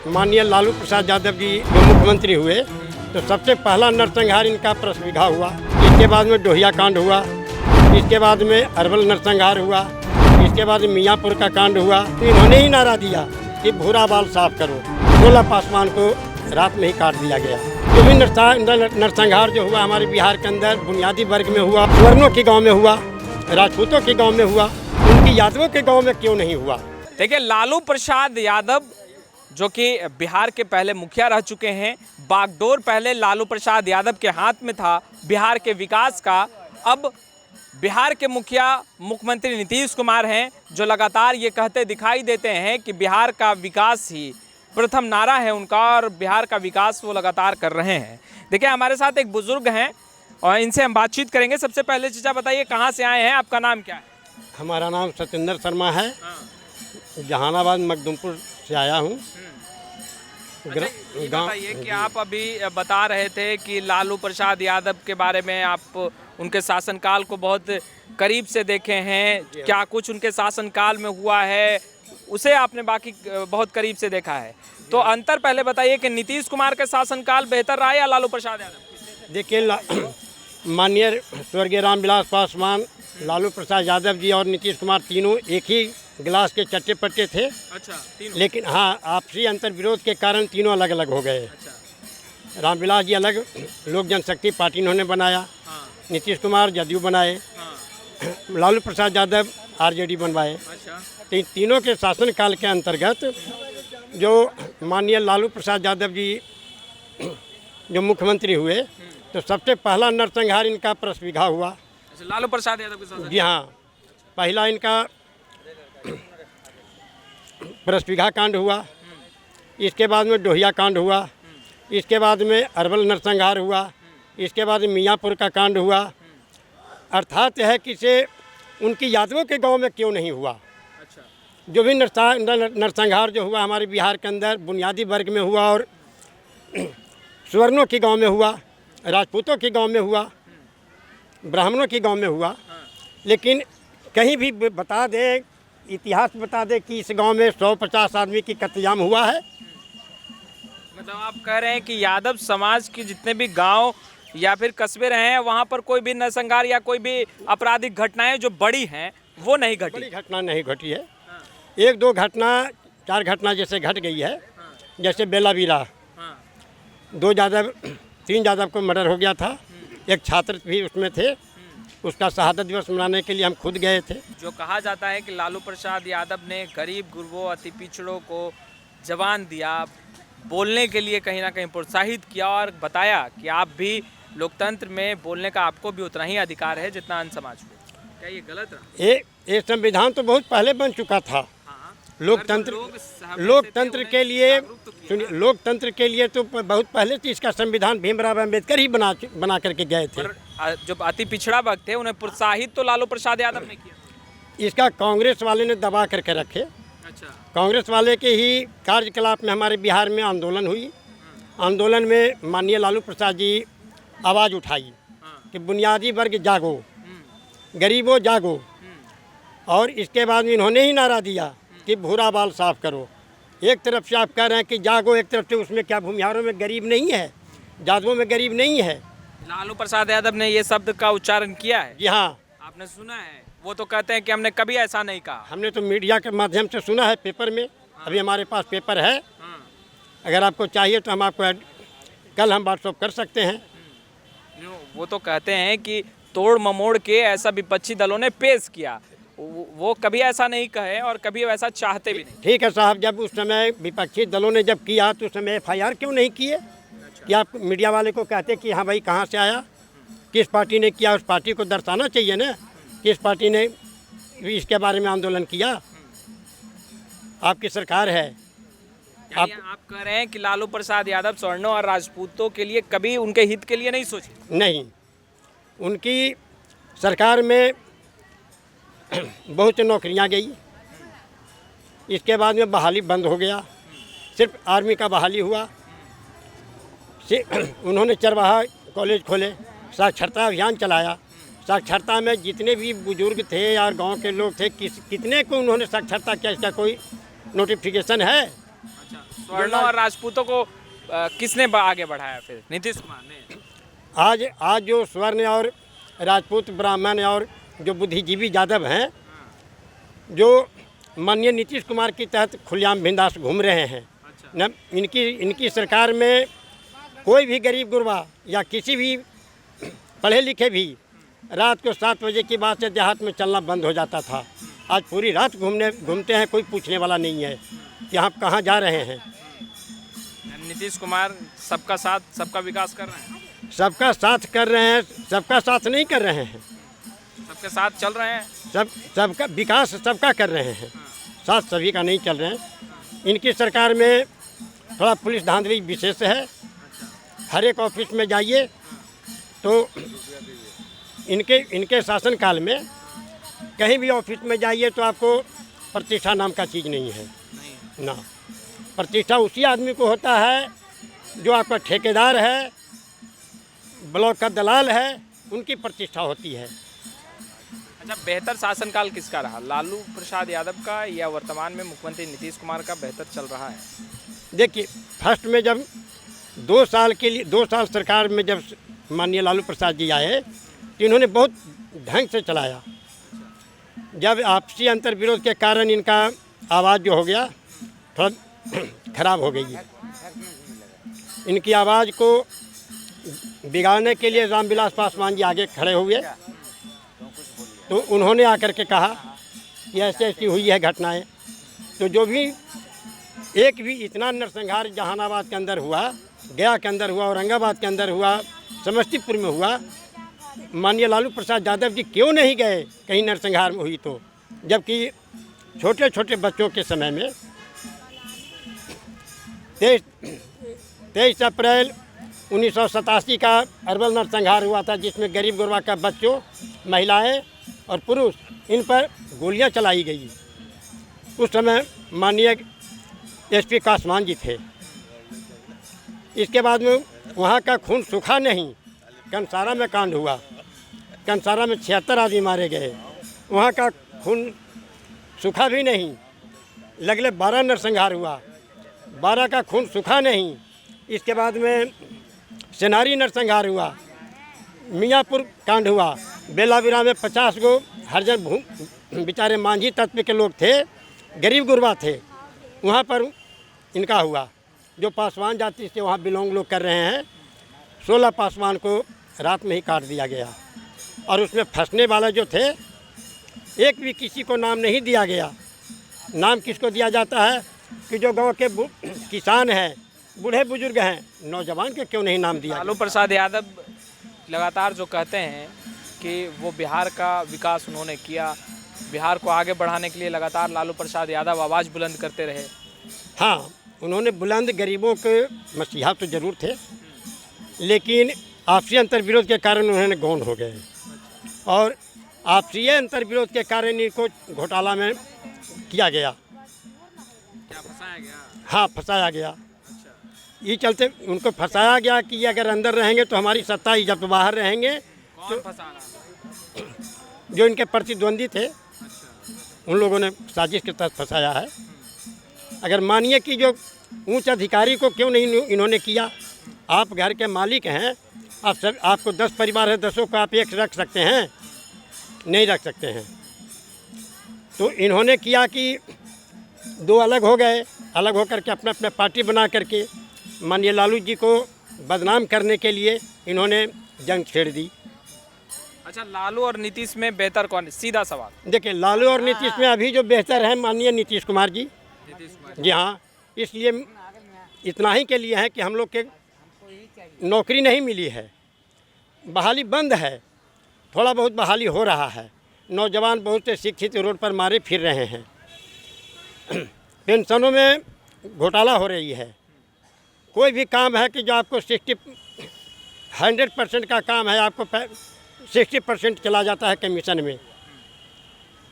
माननीय लालू प्रसाद यादव जी जो मुख्यमंत्री हुए तो सबसे पहला नरसंहार इनका प्रसविघा हुआ। इसके बाद में डोहिया कांड हुआ, इसके बाद में अरवल नरसंहार हुआ, इसके बाद मियाँपुर का कांड हुआ। तो इन्होंने ही नारा दिया कि भूरा बाल साफ करो। 16 पासवान को रात में ही काट दिया गया। जो भी नरसंहार जो हुआ हमारे बिहार के अंदर बुनियादी वर्ग में हुआ, स्वर्णों के गाँव में हुआ, राजपूतों के गाँव में हुआ, उनकी यादवों के गाँव में क्यों नहीं हुआ। देखिए, लालू प्रसाद यादव जो कि बिहार के पहले मुखिया रह चुके हैं, बागडोर पहले लालू प्रसाद यादव के हाथ में था बिहार के विकास का। अब बिहार के मुखिया मुख्यमंत्री नीतीश कुमार हैं जो लगातार ये कहते दिखाई देते हैं कि बिहार का विकास ही प्रथम नारा है उनका और बिहार का विकास वो लगातार कर रहे हैं। देखिए, हमारे साथ एक बुजुर्ग हैं और इनसे हम बातचीत करेंगे। सबसे पहले चीज़ा बताइए, कहाँ से आए हैं, आपका नाम क्या है? हमारा नाम सत्येंद्र शर्मा है, जहानाबाद मखदुमपुर से आया हूँ। ये बताइए कि आप अभी बता रहे थे कि लालू प्रसाद यादव के बारे में आप उनके शासनकाल को बहुत करीब से देखे हैं, क्या कुछ उनके शासनकाल में हुआ है उसे आपने बाकी बहुत करीब से देखा है, तो अंतर पहले बताइए कि नीतीश कुमार के शासनकाल बेहतर रहा या लालू प्रसाद यादव? देखिए, माननीय स्वर्गीय रामविलास पासवान, लालू प्रसाद यादव जी और नीतीश कुमार तीनों एक ही गिलास के चट्टे पट्टे थे। अच्छा, लेकिन हाँ, आपसी अंतर विरोध के कारण तीनों अलग अलग हो गए। अच्छा। रामविलास जी अलग लोक जनशक्ति पार्टी इन्होंने बनाया, हाँ। नीतीश कुमार जदयू बनाए, हाँ। लालू प्रसाद यादव आरजेडी बनवाए। अच्छा। तो तीनों के शासनकाल के अंतर्गत जो माननीय लालू प्रसाद यादव जी जो मुख्यमंत्री हुए तो सबसे पहला नरसंहार इनका प्रसविघा हुआ। लालू प्रसाद यादव के शासन? जी हाँ, पहला इनका प्रसविघा कांड हुआ, इसके बाद में डोहिया कांड हुआ, इसके बाद में अरवल नरसंहार हुआ, इसके बाद मियाँपुर का कांड हुआ। अर्थात यह है कि इसे उनकी यादवों के गांव में क्यों नहीं हुआ। अच्छा। जो भी नरसंहार जो हुआ हमारे बिहार के अंदर बुनियादी वर्ग में हुआ और स्वर्णों के गांव में हुआ, राजपूतों के गांव में हुआ, ब्राह्मणों के गांव में हुआ। लेकिन कहीं भी बता दें, इतिहास बता दें कि इस गांव में 150 आदमी की कत्लेआम हुआ है। मतलब आप कह रहे हैं कि यादव समाज की जितने भी गांव या फिर कस्बे रहे हैं वहां पर कोई भी नरसंहार या कोई भी आपराधिक घटनाएं जो बड़ी हैं वो नहीं घटी? बड़ी घटना नहीं घटी है। एक दो घटना, 4 घटना जैसे घट गई है। जैसे बेलावीरा, 3 यादव को मर्डर हो गया था, एक छात्र भी उसमें थे, उसका शहादत दिवस मनाने के लिए हम खुद गए थे। जो कहा जाता है कि लालू प्रसाद यादव ने गरीब गुरबों अति पिछड़ों को जवान दिया, बोलने के लिए कहीं ना कहीं प्रोत्साहित किया और बताया कि आप भी लोकतंत्र में बोलने का आपको भी उतना ही अधिकार है जितना अन्य समाज को। क्या ये गलत रहा? ये संविधान तो बहुत पहले बन चुका था। लोकतंत्र के लिए सुनिए, लोकतंत्र के लिए तो बहुत पहले से इसका संविधान भीमराव अम्बेडकर ही बना करके गए थे। जो अति पिछड़ा वर्ग थे उन्हें प्रोत्साहित तो लालू प्रसाद यादव ने किया। इसका कांग्रेस वाले ने दबा करके रखे। अच्छा। कांग्रेस वाले के ही कार्यकलाप में हमारे बिहार में आंदोलन हुई। आंदोलन में माननीय लालू प्रसाद जी आवाज़ उठाई कि बुनियादी वर्ग जागो, गरीबों जागो। और इसके बाद में इन्होंने ही नारा दिया कि भूरा बाल साफ करो। एक तरफ से आप कह रहे हैं कि जागो, एक तरफ से उसमें क्या भूमिहारों में गरीब नहीं है, जादवों में गरीब नहीं है। लालू प्रसाद यादव ने ये शब्द का उच्चारण किया है? जी हाँ, आपने सुना है? वो तो कहते हैं कि हमने कभी ऐसा नहीं कहा। हमने तो मीडिया के माध्यम से सुना है, पेपर में। अभी हमारे पास पेपर है, अगर आपको चाहिए तो हम आपको कल हम व्हाट्सअप कर सकते हैं। वो तो कहते हैं कि तोड़ ममोड़ के ऐसा विपक्षी दलों ने पेश किया, वो कभी ऐसा नहीं कहे और कभी वैसा चाहते भी नहीं। ठीक है साहब, जब उस समय विपक्षी दलों ने जब किया तो उस समय FIR क्यों नहीं किए? अच्छा। कि आप मीडिया वाले को कहते कि हाँ भाई कहाँ से आया, किस पार्टी ने किया, उस पार्टी को दर्शाना चाहिए ना, किस पार्टी ने इसके बारे में आंदोलन किया। आपकी सरकार है। आप कह रहे हैं कि लालू प्रसाद यादव स्वर्णों और राजपूतों के लिए कभी उनके हित के लिए नहीं सोचे? नहीं, उनकी सरकार में बहुत सी नौकरियां गई, इसके बाद में बहाली बंद हो गया, सिर्फ आर्मी का बहाली हुआ। उन्होंने चरवाहा कॉलेज खोले, साक्षरता अभियान चलाया। साक्षरता में जितने भी बुजुर्ग थे या गांव के लोग थे, कितने को उन्होंने साक्षरता किया, इसका कोई नोटिफिकेशन है? सवर्णों और राजपूतों को किसने आगे बढ़ाया फिर? नीतीश कुमार ने। आज जो स्वर्ण और राजपूत ब्राह्मण और जो बुद्धिजीवी यादव हैं, जो माननीय नीतीश कुमार के तहत खुलेआम बिंदास घूम रहे हैं। न इनकी सरकार में कोई भी गरीब गुरबा या किसी भी पढ़े लिखे भी रात को 7 बजे के बाद से देहात में चलना बंद हो जाता था। आज पूरी रात घूमते हैं, कोई पूछने वाला नहीं है कि आप कहाँ जा रहे हैं। नीतीश कुमार सबका साथ सबका विकास कर रहे हैं। सबका साथ कर रहे हैं, सबका साथ नहीं कर रहे हैं। सबके साथ चल रहे हैं। सबका विकास सबका कर रहे हैं, साथ सभी का नहीं चल रहे हैं। इनकी सरकार में थोड़ा पुलिस धांधली विशेष है। हर एक ऑफिस में जाइए तो इनके शासनकाल में कहीं भी ऑफिस में जाइए तो आपको प्रतिष्ठा नाम का चीज़ नहीं है ना। प्रतिष्ठा उसी आदमी को होता है जो आपका ठेकेदार है, ब्लॉक का दलाल है, उनकी प्रतिष्ठा होती है। अच्छा, बेहतर शासनकाल किसका रहा, लालू प्रसाद यादव का या वर्तमान में मुख्यमंत्री नीतीश कुमार का बेहतर चल रहा है? देखिए, फर्स्ट में जब 2 साल सरकार में जब माननीय लालू प्रसाद जी आए तो इन्होंने बहुत ढंग से चलाया। जब आपसी अंतर विरोध के कारण इनका आवाज़ जो हो गया थोड़ा खराब हो गई। इनकी आवाज़ को बिगाड़ने के लिए रामविलास पासवान जी आगे खड़े हुए तो उन्होंने आकर के कहा कि ऐसे ऐसी हुई है घटनाएं। तो जो भी एक भी इतना नरसंहार जहानाबाद के अंदर हुआ, गया के अंदर हुआ, औरंगाबाद के अंदर हुआ, समस्तीपुर में हुआ, माननीय लालू प्रसाद यादव जी क्यों नहीं गए कहीं नरसंहार में हुई तो? जबकि छोटे छोटे बच्चों के समय में 23 अप्रैल 1987 का अरवल नरसंहार हुआ था, जिसमें गरीब गुरबा का बच्चों, महिलाएं और पुरुष, इन पर गोलियां चलाई गई। उस समय माननीय एसपी कासमान जी थे। इसके बाद में वहाँ का खून सूखा नहीं। कंसारा में कांड हुआ, कंसारा में 76 आदमी मारे गए, वहाँ का खून सूखा भी नहीं। लगले 12 नरसंहार हुआ, 12 का खून सूखा नहीं। इसके बाद में सेनारी नरसंहार हुआ, मियाँपुर कांड हुआ, बेलाविरा में 50 गो हरिजन बेचारे मांझी तत्व के लोग थे, गरीब गुरबा थे, वहाँ पर इनका हुआ। जो पासवान जाति से वहाँ बिलोंग लोग कर रहे हैं, 16 पासवान को रात में ही काट दिया गया। और उसमें फंसने वाला जो थे, एक भी किसी को नाम नहीं दिया गया। नाम किसको दिया जाता है कि जो गांव के किसान हैं, बूढ़े बुजुर्ग हैं, नौजवान के क्यों नहीं नाम दिया? लालू प्रसाद यादव लगातार जो कहते हैं कि वो बिहार का विकास उन्होंने किया, बिहार को आगे बढ़ाने के लिए लगातार लालू प्रसाद यादव आवाज़ बुलंद करते रहे। हाँ, उन्होंने बुलंद, गरीबों के मसीहा तो ज़रूर थे, लेकिन आपसी अंतर विरोध के कारण उन्होंने गौन हो गए। और आपसी अंतर विरोध के कारण इनको घोटाला में किया गया। क्या फंसाया गया? हाँ, फंसाया गया। ये चलते उनको फंसाया गया कि अगर अंदर रहेंगे तो हमारी सत्ता ही, जब बाहर रहेंगे कौन फंसा रहा? जो इनके प्रतिद्वंदी थे, उन लोगों ने साजिश के तहत फंसाया है। अगर मानिए कि जो उच्च अधिकारी को क्यों नहीं इन्होंने किया? आप घर के मालिक हैं, आपको 10 परिवार है, 10 को आप एक रख सकते हैं? नहीं रख सकते हैं। तो इन्होंने किया कि 2 अलग हो गए, अलग होकर के अपने अपने पार्टी बना करके माननीय लालू जी को बदनाम करने के लिए इन्होंने जंग छेड़ दी। अच्छा, लालू और नीतीश में बेहतर कौन? सीधा सवाल। देखिए, लालू और नीतीश में अभी जो बेहतर है माननीय नीतीश कुमार जी। जी हाँ, इसलिए इतना ही के लिए है कि हम लोग के नौकरी नहीं मिली है, बहाली बंद है, थोड़ा बहुत बहाली हो रहा है। नौजवान बहुत से शिक्षित रोड पर मारे फिर रहे हैं। पेंशनों में घोटाला हो रही है। कोई भी काम है कि जो आपको 100% का काम है, आपको 60% चला जाता है कमीशन में।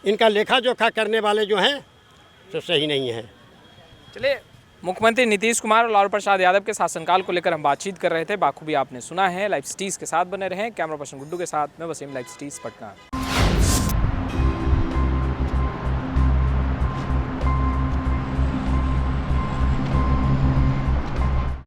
इनका लेखा जोखा करने वाले जो हैं तो सही नहीं है। चलिए, मुख्यमंत्री नीतीश कुमार और लालू प्रसाद यादव के शासनकाल को लेकर हम बातचीत कर रहे थे। बाखूबी आपने सुना है। लाइव सिटीज़ के साथ बने रहें। कैमरा पर्सन गुड्डू के साथ मैं वसीम, लाइव सिटीज़ पटना।